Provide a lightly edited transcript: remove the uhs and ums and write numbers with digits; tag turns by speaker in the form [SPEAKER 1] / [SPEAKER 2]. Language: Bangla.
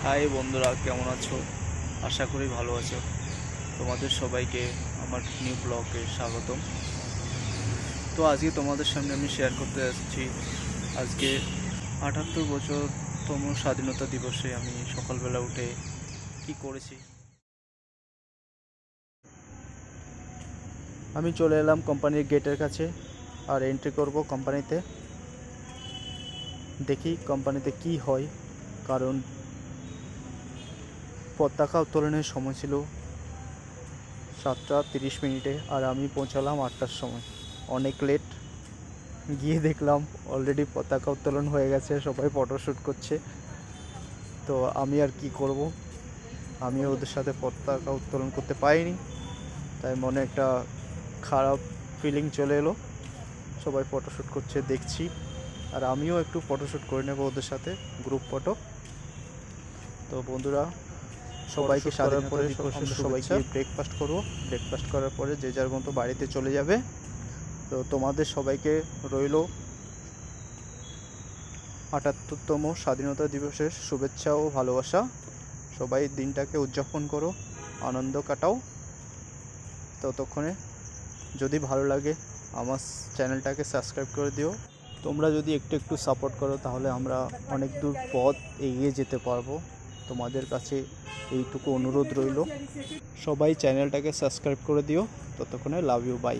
[SPEAKER 1] হাই বন্ধুরা, কেমন আছো? আশা করি ভালো আছো। তোমাদের সবাইকে আমার নিউ ব্লগে স্বাগতম। তো আজকে তোমাদের সামনে আমি শেয়ার করতে যাচ্ছি আজকে ৭৮ বছরতম স্বাধীনতা দিবসে আমি সকালবেলা উঠে কি করেছি। আমি চলে এলাম কোম্পানির গেটের কাছে আর এন্ট্রি করব কোম্পানিতে। দেখি কোম্পানিতে কি হয়, কারণ পতাকা উত্তোলনের সময় ছিল ৭টা ৩০ মিনিটে আর আমি পৌঁছালাম ৮টার সময়, অনেক লেট। গিয়ে দেখলাম অলরেডি পতাকা উত্তোলন হয়ে গেছে, সবাই ফটোশ্যুট করছে। তো আমি আর কি করব, আমি ওদের সাথে পতাকা উত্তোলন করতে পারিনি, তাই মনে একটা খারাপ ফিলিং চলে এলো। সবাই ফটোশ্যুট করছে দেখছি, আর আমিও একটু ফটোশ্যুট করে নেব ওদের সাথে, গ্রুপ ফটো। তো বন্ধুরা, সবাইকে স্বাধীনতা দিবসের সবাইকে ব্রেকফাস্ট করবো। ব্রেকফাস্ট করার পরে যে যার মতো বাড়িতে চলে যাবে। তো তোমাদের সবাইকে রইল ৭৮তম স্বাধীনতা দিবসের শুভেচ্ছা ও ভালোবাসা। সবাই দিনটাকে উদযাপন করো, আনন্দ কাটাও। ততক্ষণে যদি ভালো লাগে আমার চ্যানেলটাকে সাবস্ক্রাইব করে দিও। তোমরা যদি একটু একটু সাপোর্ট করো তাহলে আমরা অনেক দূর পথ এগিয়ে যেতে পারবো। তোমাদের কাছে এইটুকু অনুরোধ রইল, সবাই চ্যানেলটাকে সাবস্ক্রাইব করে দিও। ততক্ষণে লাভ ইউ, বাই।